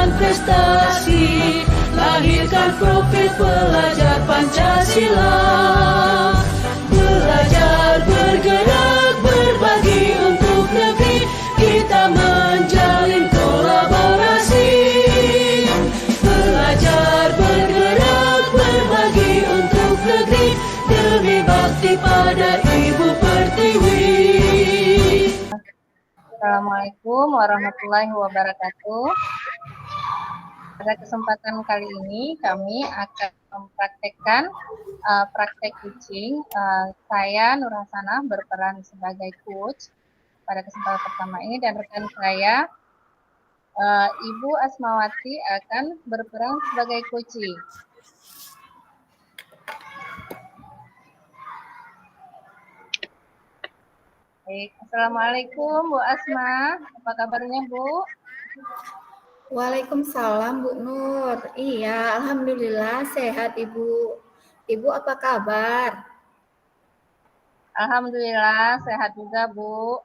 dengan prestasi, lahirkan profil pelajar Pancasila. Belajar, bergerak, berbagi untuk negeri, kita menjalin kolaborasi. Belajar, bergerak, berbagi untuk negeri, demi bakti pada Ibu Pertiwi. Assalamualaikum warahmatullahi wabarakatuh. Pada kesempatan kali ini kami akan mempraktekkan praktek coaching. Saya Nur Hasanah berperan sebagai coach pada kesempatan pertama ini, dan rekan saya Ibu Asmawati akan berperan sebagai coaching. Baik, Assalamualaikum Bu Asma, apa kabarnya Bu? Waalaikumsalam Bu Nur. Iya, alhamdulillah sehat Ibu. Ibu apa kabar? Alhamdulillah sehat juga Bu.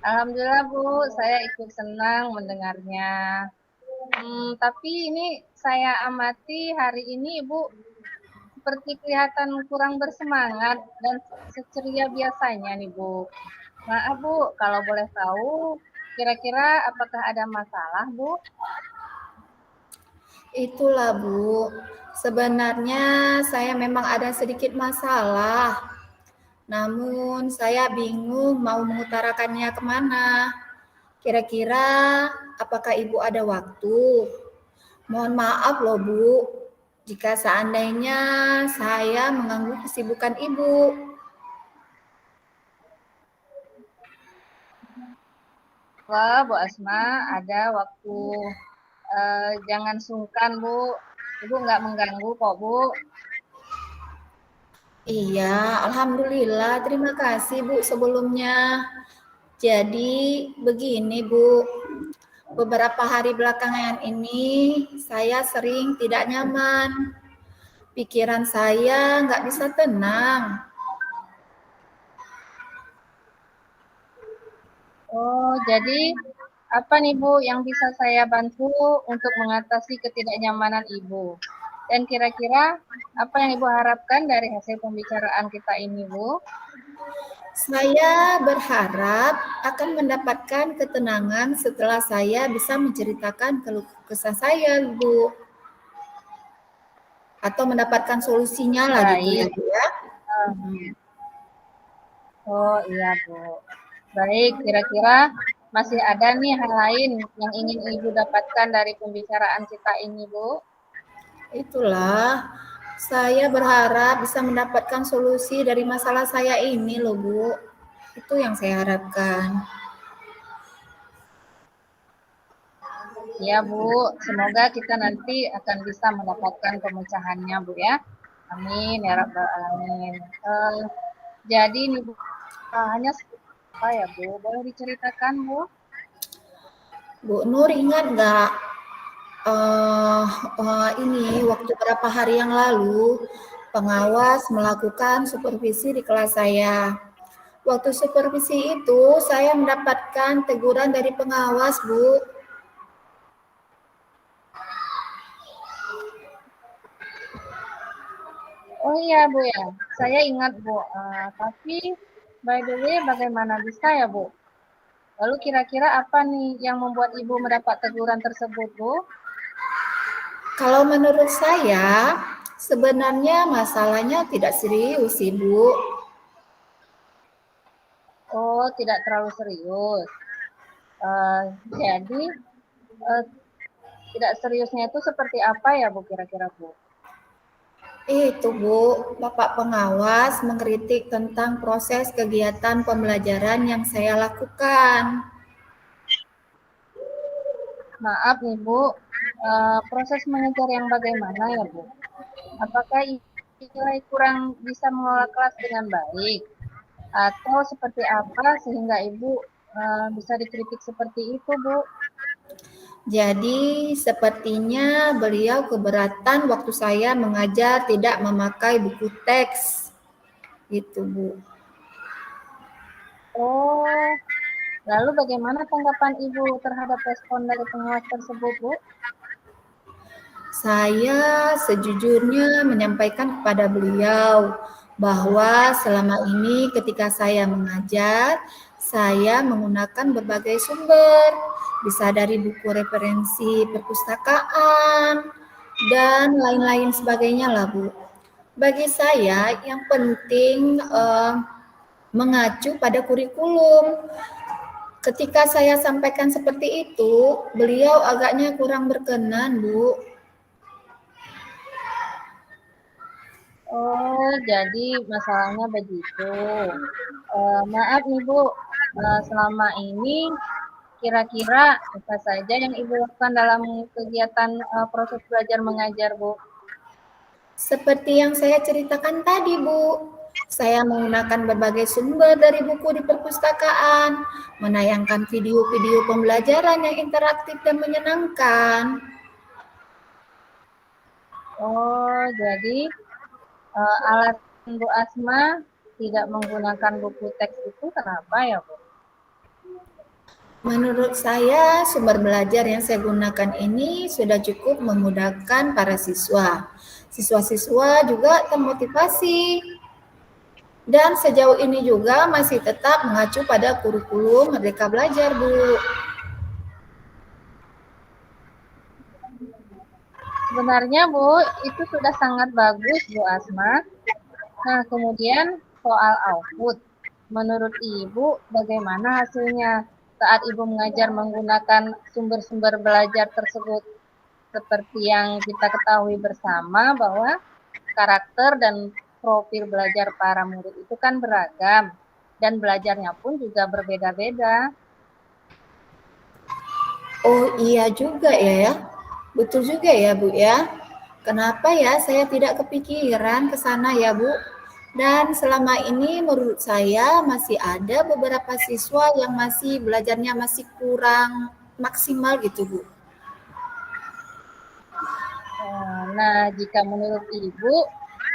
Alhamdulillah Bu, saya ikut senang mendengarnya. Tapi ini saya amati hari ini Ibu seperti kelihatan kurang bersemangat dan seceria biasanya nih Bu. Maaf Bu, kalau boleh tahu, kira-kira apakah ada masalah Bu? Itulah Bu, sebenarnya saya memang ada sedikit masalah. Namun saya bingung mau mengutarakannya kemana. Kira-kira apakah Ibu ada waktu? Mohon maaf loh Bu, jika seandainya saya mengganggu kesibukan Ibu. Wah Bu Asma, ada waktu. Jangan sungkan Bu, Ibu nggak mengganggu kok Bu. Iya, alhamdulillah. Terima kasih Bu sebelumnya. Jadi begini Bu, beberapa hari belakangan ini saya sering tidak nyaman. Pikiran saya nggak bisa tenang. Oh, jadi apa nih Bu yang bisa saya bantu untuk mengatasi ketidaknyamanan Ibu? Dan kira-kira apa yang Ibu harapkan dari hasil pembicaraan kita ini Bu? Saya berharap akan mendapatkan ketenangan setelah saya bisa menceritakan keluh kesah saya, Bu. Atau mendapatkan solusinya lah gitu ya, Bu ya. Oh iya Bu. Baik, kira-kira masih ada nih hal lain yang ingin Ibu dapatkan dari pembicaraan kita ini Bu? Itulah, saya berharap bisa mendapatkan solusi dari masalah saya ini loh Bu. Itu yang saya harapkan. Ya Bu, semoga kita nanti akan bisa mendapatkan pemecahannya Bu ya. Amin ya Rabbal Alamin. Jadi nih Bu, hanya apa ya Bu? Boleh diceritakan Bu? Bu Nur ingat nggak ini waktu beberapa hari yang lalu pengawas melakukan supervisi di kelas saya. Waktu supervisi itu saya mendapatkan teguran dari pengawas Bu. Oh iya Bu ya, saya ingat Bu. Tapi by the way bagaimana bisa ya Bu? Lalu kira-kira apa nih yang membuat Ibu mendapat teguran tersebut Bu? Kalau menurut saya sebenarnya masalahnya tidak serius Ibu. Oh, tidak terlalu serius. Jadi tidak seriusnya itu seperti apa ya Bu kira-kira Bu? Itu Bu, Bapak pengawas mengkritik tentang proses kegiatan pembelajaran yang saya lakukan. Maaf nih Bu, proses mengejar yang bagaimana ya Bu? Apakah nilai kurang bisa mengelola kelas dengan baik? Atau seperti apa sehingga Ibu bisa dikritik seperti itu Bu? Jadi sepertinya beliau keberatan waktu saya mengajar tidak memakai buku teks. Gitu Bu. Oh, Lalu bagaimana tanggapan Ibu terhadap respon dari pengawas tersebut, Bu? Saya sejujurnya menyampaikan kepada beliau bahwa selama ini ketika saya mengajar, saya menggunakan berbagai sumber, bisa dari buku referensi perpustakaan, dan lain-lain sebagainya lah Bu. Bagi saya yang penting mengacu pada kurikulum. Ketika saya sampaikan seperti itu, beliau agaknya kurang berkenan Bu. Oh, jadi masalahnya begitu. Maaf nih Bu, selama ini kira-kira apa saja yang Ibu lakukan dalam kegiatan proses belajar mengajar, Bu? Seperti yang saya ceritakan tadi, Bu. Saya menggunakan berbagai sumber dari buku di perpustakaan, menayangkan video-video pembelajaran yang interaktif dan menyenangkan. Oh, jadi alasan Bu Asma tidak menggunakan buku teks itu kenapa ya, Bu? Menurut saya, sumber belajar yang saya gunakan ini sudah cukup memudahkan para siswa. Siswa-siswa juga termotivasi. Dan sejauh ini juga masih tetap mengacu pada kurikulum Merdeka Belajar, Bu. Sebenarnya Bu, itu sudah sangat bagus Bu Asma. Nah, kemudian soal output. Menurut Ibu, bagaimana hasilnya saat Ibu mengajar menggunakan sumber-sumber belajar tersebut? Seperti yang kita ketahui bersama bahwa karakter dan profil belajar para murid itu kan beragam dan belajarnya pun juga berbeda-beda. Oh iya juga ya. Betul juga ya Bu ya. Kenapa ya saya tidak kepikiran ke sana ya Bu? Dan selama ini menurut saya masih ada beberapa siswa yang masih belajarnya masih kurang maksimal gitu Bu. Nah, jika menurut Ibu,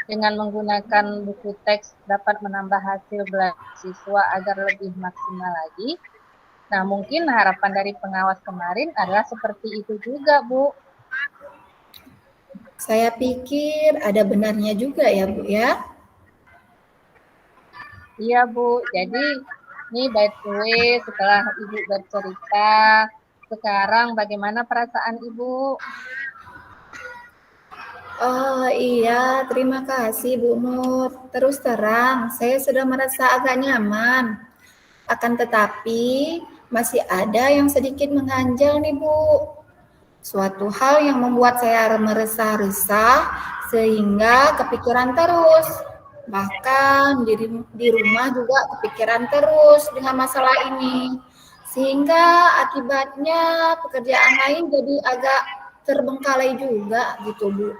dengan menggunakan buku teks dapat menambah hasil belajar siswa agar lebih maksimal lagi. Nah, mungkin harapan dari pengawas kemarin adalah seperti itu juga, Bu. Saya pikir ada benarnya juga ya Bu ya. Iya, Bu. Jadi, ini by the way, setelah Ibu bercerita, sekarang bagaimana perasaan Ibu? Oh iya, terima kasih Bu Nur. Terus terang, saya sudah merasa agak nyaman. Akan tetapi, masih ada yang sedikit mengganjal nih Bu. Suatu hal yang membuat saya meresah-resah sehingga kepikiran terus. Bahkan di rumah juga kepikiran terus dengan masalah ini. Sehingga akibatnya pekerjaan lain jadi agak terbengkalai juga gitu Bu.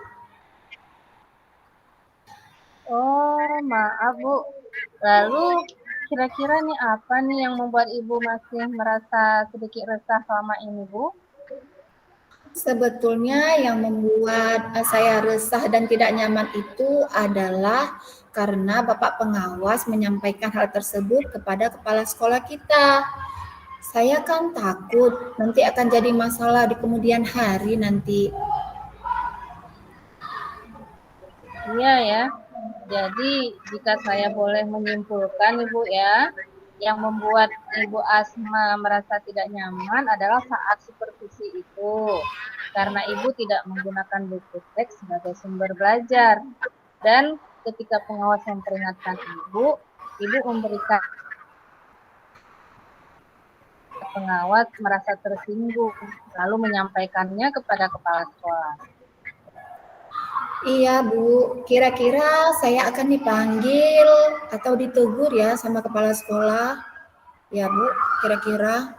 Oh, maaf, Bu. Lalu, kira-kira nih apa nih yang membuat Ibu masih merasa sedikit resah selama ini, Bu? Sebetulnya yang membuat saya resah dan tidak nyaman itu adalah karena Bapak Pengawas menyampaikan hal tersebut kepada kepala sekolah kita. Saya kan takut nanti akan jadi masalah di kemudian hari nanti. Iya ya. Jadi, jika saya boleh menyimpulkan, Ibu ya, yang membuat Ibu Asma merasa tidak nyaman adalah saat supervisi itu. Karena Ibu tidak menggunakan buku teks sebagai sumber belajar. Dan ketika pengawas memperingatkan Ibu memberikan pengawas merasa tersinggung, lalu menyampaikannya kepada kepala sekolah. Iya Bu, kira-kira saya akan dipanggil atau ditegur ya sama kepala sekolah. Ya Bu, kira-kira.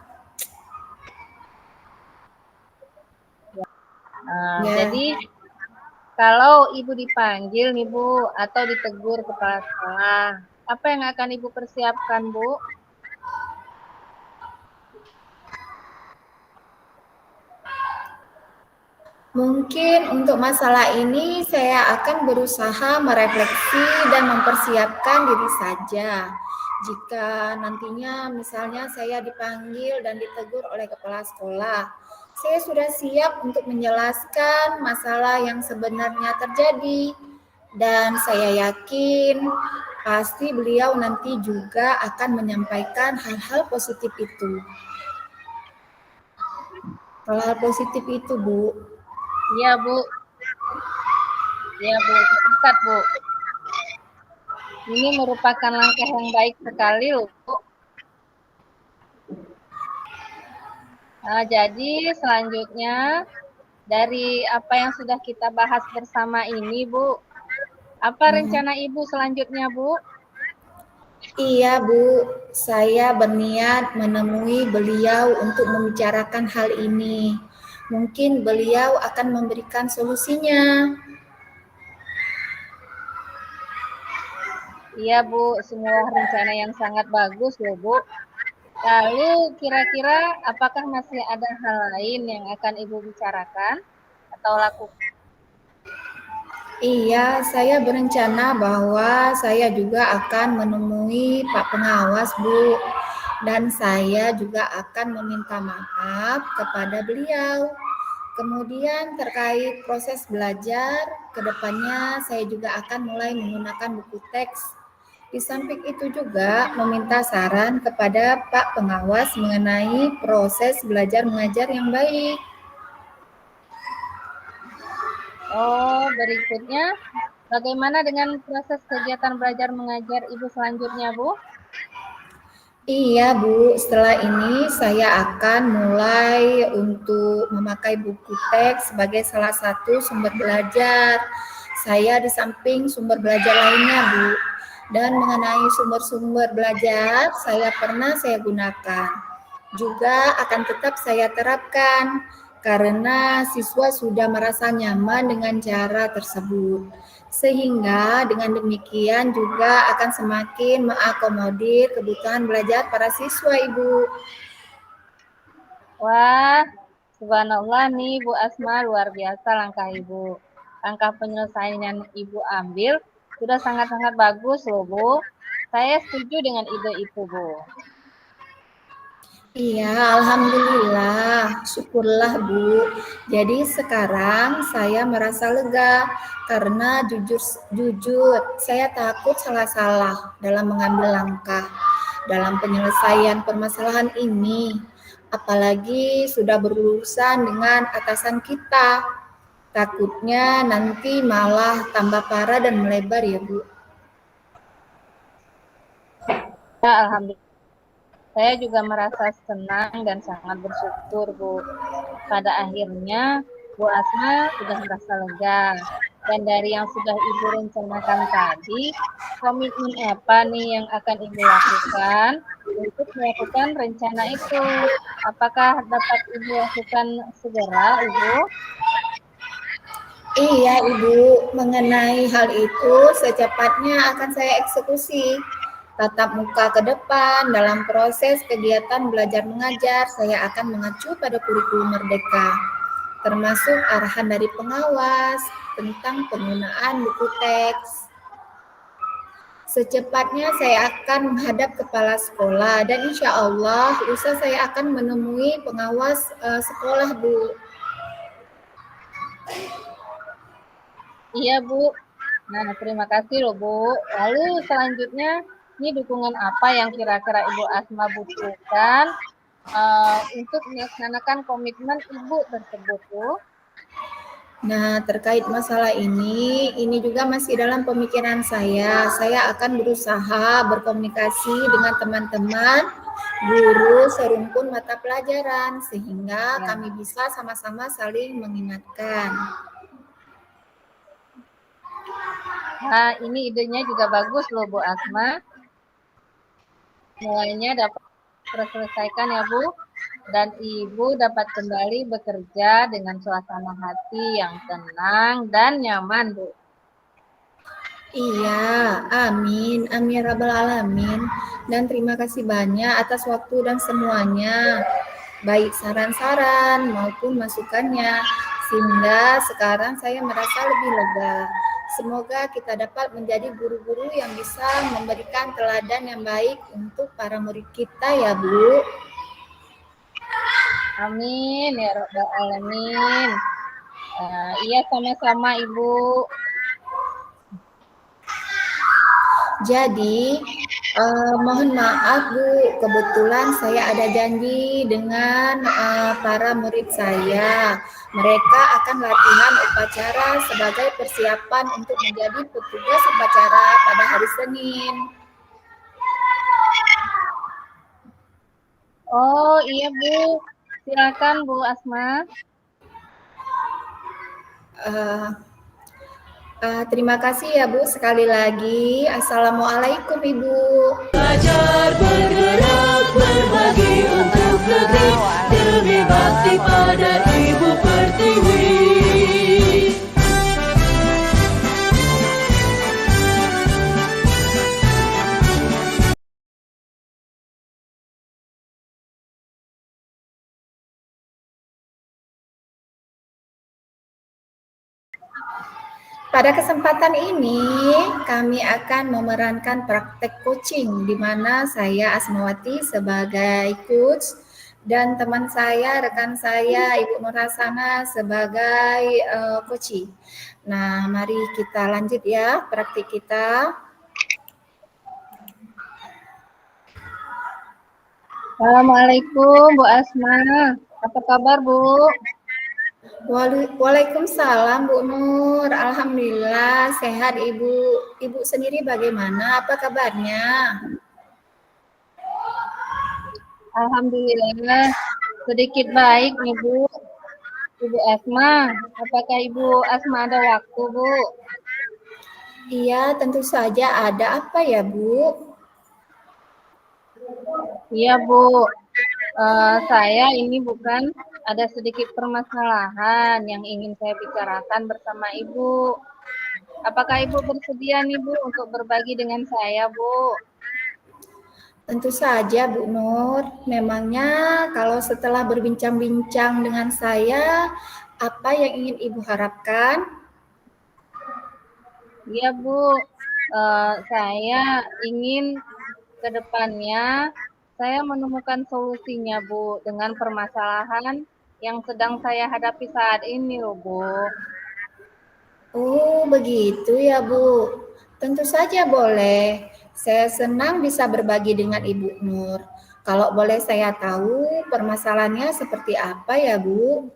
Ya. Jadi kalau Ibu dipanggil nih Bu atau ditegur kepala sekolah, apa yang akan Ibu persiapkan Bu? Mungkin untuk masalah ini saya akan berusaha merefleksi dan mempersiapkan diri saja. Jika nantinya misalnya saya dipanggil dan ditegur oleh kepala sekolah, saya sudah siap untuk menjelaskan masalah yang sebenarnya terjadi. Dan saya yakin pasti beliau nanti juga akan menyampaikan hal-hal positif itu. Hal-hal positif itu, Bu. Iya, Bu. Iya, Bu. Sepakat, Bu. Ini merupakan langkah yang baik sekali loh, Bu. Nah, jadi selanjutnya dari apa yang sudah kita bahas bersama ini, Bu, apa rencana Ibu selanjutnya, Bu? Iya, Bu. Saya berniat menemui beliau untuk membicarakan hal ini. Mungkin beliau akan memberikan solusinya. Iya, Bu, semua rencana yang sangat bagus loh, Bu. Lalu kira-kira apakah masih ada hal lain yang akan Ibu bicarakan atau lakukan? Iya, saya berencana bahwa saya juga akan menemui Pak Pengawas, Bu. Dan saya juga akan meminta maaf kepada beliau. Kemudian terkait proses belajar, kedepannya saya juga akan mulai menggunakan buku teks. Di samping itu juga meminta saran kepada Pak Pengawas mengenai proses belajar mengajar yang baik. Oh, berikutnya, bagaimana dengan proses kegiatan belajar mengajar Ibu selanjutnya, Bu? Iya, Bu. Setelah ini saya akan mulai untuk memakai buku teks sebagai salah satu sumber belajar. Saya di samping sumber belajar lainnya, Bu. Dan mengenai sumber-sumber belajar saya gunakan. Juga akan tetap saya terapkan karena siswa sudah merasa nyaman dengan cara tersebut. Sehingga dengan demikian juga akan semakin mengakomodir kebutuhan belajar para siswa, Ibu. Wah, subhanallah nih Bu Asma, luar biasa langkah Ibu. Langkah penyelesaian yang Ibu ambil sudah sangat-sangat bagus loh, Bu. Saya setuju dengan ide itu, Bu. Iya, alhamdulillah, syukurlah Bu. Jadi sekarang saya merasa lega karena jujur saya takut salah-salah dalam mengambil langkah dalam penyelesaian permasalahan ini. Apalagi sudah berurusan dengan atasan kita. Takutnya nanti malah tambah parah dan melebar ya Bu. Ya, alhamdulillah. Saya juga merasa senang dan sangat bersyukur, Bu. Pada akhirnya, Bu Asma sudah merasa lega. Dan dari yang sudah Ibu rencanakan tadi, komitmen apa nih yang akan Ibu lakukan untuk melakukan rencana itu? Apakah dapat Ibu lakukan segera, Ibu? Iya, Ibu, mengenai hal itu secepatnya akan saya eksekusi. Tatap muka ke depan dalam proses kegiatan belajar mengajar, saya akan mengacu pada kurikulum Merdeka, termasuk arahan dari pengawas tentang penggunaan buku teks. Secepatnya saya akan menghadap kepala sekolah dan insya Allah lusa saya akan menemui pengawas sekolah, Bu. Iya, Bu. Nah, terima kasih loh, Bu. Lalu selanjutnya, ini dukungan apa yang kira-kira Ibu Asma butuhkan untuk melaksanakan komitmen Ibu tersebut, Bu? Nah, terkait masalah ini juga masih dalam pemikiran saya. Saya akan berusaha berkomunikasi dengan teman-teman, guru, serumpun mata pelajaran, sehingga kami bisa sama-sama saling mengingatkan. Nah, ini idenya juga bagus loh, Bu Asma. Mulainya dapat terselesaikan ya, Bu. Dan Ibu dapat kembali bekerja dengan suasana hati yang tenang dan nyaman, Bu. Iya, amin, amin rabbal alamin. Dan terima kasih banyak atas waktu dan semuanya, baik saran-saran maupun masukannya, sehingga sekarang saya merasa lebih lega. Semoga kita dapat menjadi guru-guru yang bisa memberikan teladan yang baik untuk para murid kita ya Bu. Amin ya Rabbal Alamin. Iya sama-sama Ibu. Jadi, mohon maaf Bu, kebetulan saya ada janji dengan para murid saya. Mereka akan latihan upacara sebagai persiapan untuk menjadi petugas upacara pada hari Senin. Oh iya Bu, silakan Bu Asma. Terima kasih ya Bu sekali lagi. Assalamualaikum Ibu. Belajar bergerak berbagi untuk negeri demi bakti pada Ibu Pertiwi. Pada kesempatan ini, kami akan memerankan praktek coaching, di mana saya Asmawati sebagai coach dan teman saya, rekan saya, Ibu Nurhasana sebagai coaching. Nah, mari kita lanjut ya praktik kita. Assalamualaikum Bu Asma, apa kabar Bu? Waalaikumsalam Bu Nur, Alhamdulillah sehat Ibu. Ibu sendiri bagaimana? Apa kabarnya? Alhamdulillah sedikit baik nih Bu. Ibu Asma, apakah Ibu Asma ada waktu Bu? Iya, tentu saja ada. Apa ya Bu? Iya Bu, saya ini bukan ada sedikit permasalahan yang ingin saya bicarakan bersama Ibu. Apakah Ibu bersedia nih Bu untuk berbagi dengan saya Bu? Tentu saja Bu Nur. Memangnya kalau setelah berbincang-bincang dengan saya, apa yang ingin Ibu harapkan? Iya Bu, saya ingin ke depannya saya menemukan solusinya Bu dengan permasalahan yang sedang saya hadapi saat ini loh Bu. Oh, begitu ya Bu. Tentu saja boleh. Saya senang bisa berbagi dengan Ibu Nur. Kalau boleh saya tahu permasalahannya seperti apa ya Bu?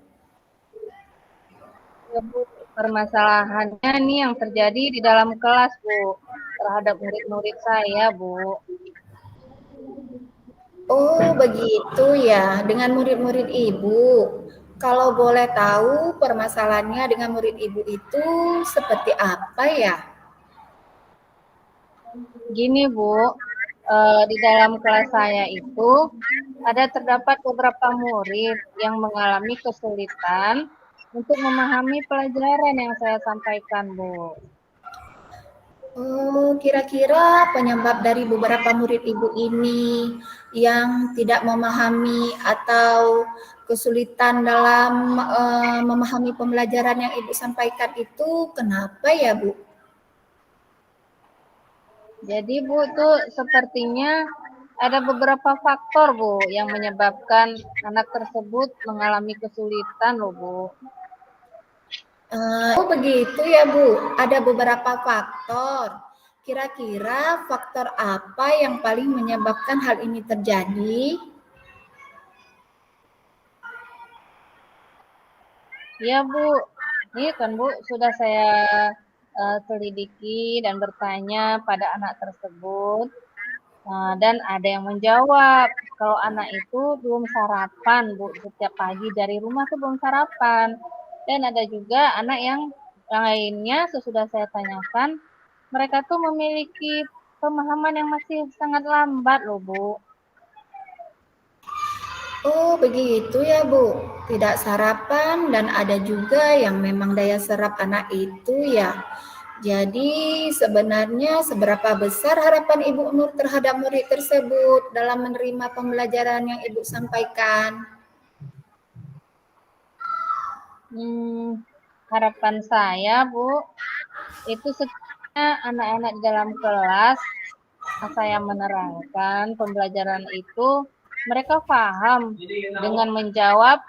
Ya Bu, permasalahannya nih yang terjadi di dalam kelas Bu terhadap murid-murid saya Bu. Oh, begitu ya, dengan murid-murid Ibu. Kalau boleh tahu permasalahannya dengan murid Ibu itu seperti apa ya? Gini Bu, di dalam kelas saya itu terdapat beberapa murid yang mengalami kesulitan untuk memahami pelajaran yang saya sampaikan Bu. Oh, kira-kira penyebab dari beberapa murid Ibu ini yang tidak memahami atau kesulitan dalam memahami pembelajaran yang Ibu sampaikan itu kenapa ya Bu? Jadi Bu tuh sepertinya ada beberapa faktor Bu yang menyebabkan anak tersebut mengalami kesulitan loh Bu. Oh begitu ya Bu, ada beberapa faktor. Kira-kira faktor apa yang paling menyebabkan hal ini terjadi? Ya Bu, ini kan Bu sudah saya selidiki dan bertanya pada anak tersebut. Dan ada yang menjawab kalau anak itu belum sarapan Bu, setiap pagi dari rumah tuh belum sarapan. Dan ada juga anak yang lainnya sesudah saya tanyakan, mereka tuh memiliki pemahaman yang masih sangat lambat loh Bu. Oh begitu ya Bu, tidak sarapan dan ada juga yang memang daya serap anak itu ya. Jadi sebenarnya seberapa besar harapan Ibu Nur terhadap murid tersebut dalam menerima pembelajaran yang Ibu sampaikan? Harapan saya Bu, itu sekiranya anak-anak di dalam kelas saya menerangkan pembelajaran itu, mereka paham dengan menjawab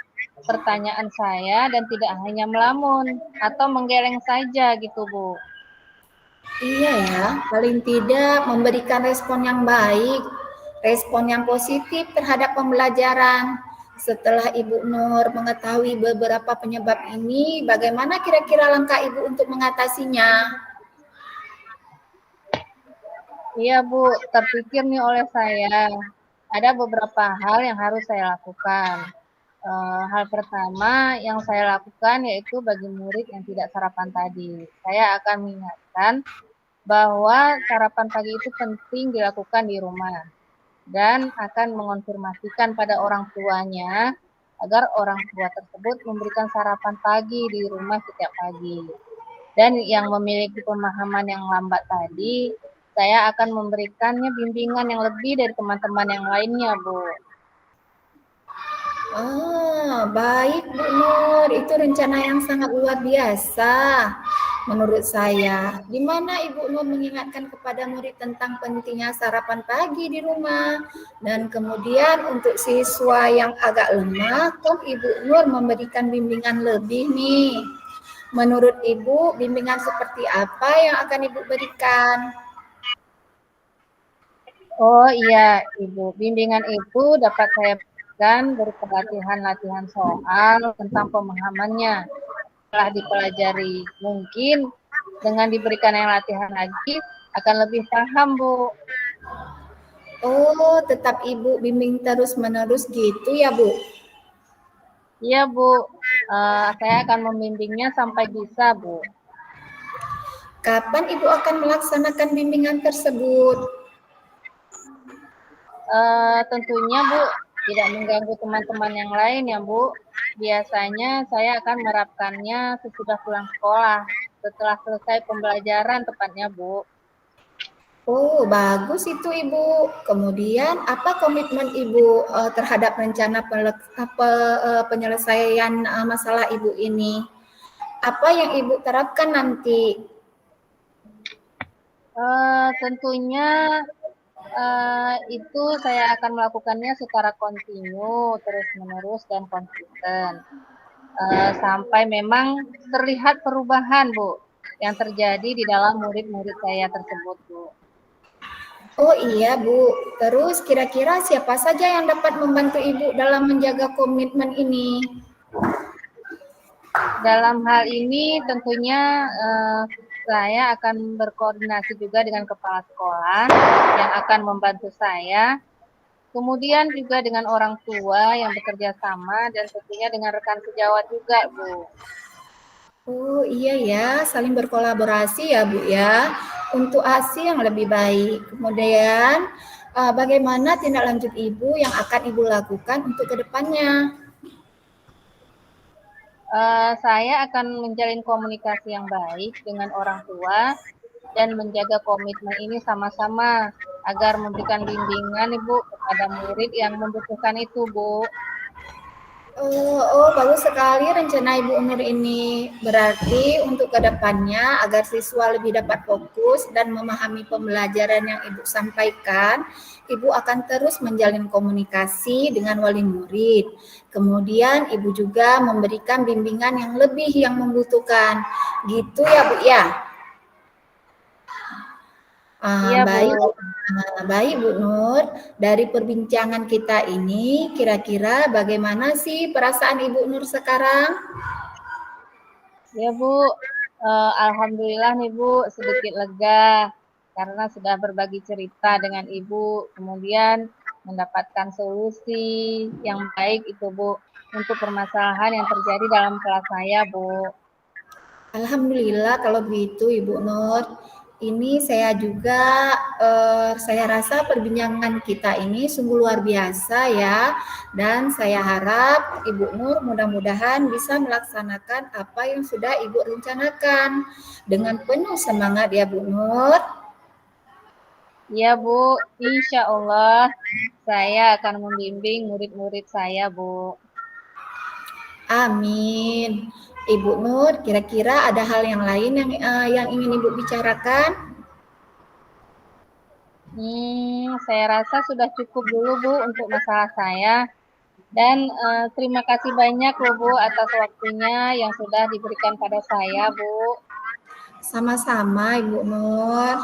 pertanyaan saya dan tidak hanya melamun atau menggeleng saja gitu, Bu. Iya ya, paling tidak memberikan respon yang baik, respon yang positif terhadap pembelajaran. Setelah Ibu Nur mengetahui beberapa penyebab ini, bagaimana kira-kira langkah Ibu untuk mengatasinya? Iya, Bu, terpikir nih oleh saya. Ada beberapa hal yang harus saya lakukan. Hal pertama yang saya lakukan yaitu bagi murid yang tidak sarapan tadi. Saya akan mengingatkan bahwa sarapan pagi itu penting dilakukan di rumah dan akan mengonfirmasikan pada orang tuanya agar orang tua tersebut memberikan sarapan pagi di rumah setiap pagi. Dan yang memiliki pemahaman yang lambat tadi, saya akan memberikannya bimbingan yang lebih dari teman-teman yang lainnya, Bu. Baik Bu Nur, itu rencana yang sangat luar biasa menurut saya. Di mana Ibu Nur mengingatkan kepada murid tentang pentingnya sarapan pagi di rumah. Dan kemudian untuk siswa yang agak lemah, kan Ibu Nur memberikan bimbingan lebih nih. Menurut Ibu, bimbingan seperti apa yang akan Ibu berikan? Oh iya, Ibu. Bimbingan itu dapat saya berikan berupa latihan-latihan soal tentang pemahamannya telah dipelajari. Mungkin dengan diberikan yang latihan lagi akan lebih paham, Bu. Oh, tetap Ibu bimbing terus-menerus gitu ya, Bu? Iya, Bu. Saya akan membimbingnya sampai bisa, Bu. Kapan Ibu akan melaksanakan bimbingan tersebut? Tentunya, Bu, tidak mengganggu teman-teman yang lain ya, Bu. Biasanya saya akan menerapkannya sesudah pulang sekolah, setelah selesai pembelajaran tepatnya, Bu. Oh, bagus itu Ibu. Kemudian apa komitmen Ibu terhadap rencana penyelesaian masalah Ibu ini? Apa yang Ibu terapkan nanti? Tentunya itu saya akan melakukannya secara kontinu, terus-menerus dan konsisten. Sampai memang terlihat perubahan, Bu, yang terjadi di dalam murid-murid saya tersebut, Bu. Oh iya Bu, terus kira-kira siapa saja yang dapat membantu Ibu dalam menjaga komitmen ini? Dalam hal ini tentunya saya akan berkoordinasi juga dengan kepala sekolah yang akan membantu saya. Kemudian juga dengan orang tua yang bekerja sama dan tentunya dengan rekan sejawat juga, Bu. Oh iya ya, saling berkolaborasi ya Bu ya, untuk hasil yang lebih baik. Kemudian bagaimana tindak lanjut Ibu yang akan Ibu lakukan untuk kedepannya? Saya akan menjalin komunikasi yang baik dengan orang tua dan menjaga komitmen ini sama-sama agar memberikan bimbingan Ibu kepada murid yang membutuhkan itu, Bu. Oh, bagus sekali rencana Ibu Nur ini. Berarti untuk kedepannya agar siswa lebih dapat fokus dan memahami pembelajaran yang Ibu sampaikan, Ibu akan terus menjalin komunikasi dengan wali murid. Kemudian Ibu juga memberikan bimbingan yang lebih yang membutuhkan. Gitu ya Bu ya? Iya, Baik. Bu. Baik Bu Nur, dari perbincangan kita ini kira-kira bagaimana sih perasaan Ibu Nur sekarang? Ya, Bu. Alhamdulillah nih, Bu, sedikit lega karena sudah berbagi cerita dengan Ibu, kemudian mendapatkan solusi yang baik itu, Bu, untuk permasalahan yang terjadi dalam kelas saya, Bu. Alhamdulillah kalau begitu Ibu Nur. Ini saya juga, saya rasa perbincangan kita ini sungguh luar biasa ya. Dan saya harap Ibu Nur mudah-mudahan bisa melaksanakan apa yang sudah Ibu rencanakan. Dengan penuh semangat ya Bu Nur. Ya, Bu, insya Allah saya akan membimbing murid-murid saya, Bu. Amin. Ibu Nur, kira-kira ada hal yang lain yang ingin Ibu bicarakan? Saya rasa sudah cukup dulu Bu untuk masalah saya. Dan terima kasih banyak loh Bu atas waktunya yang sudah diberikan pada saya Bu. Sama-sama Ibu Nur.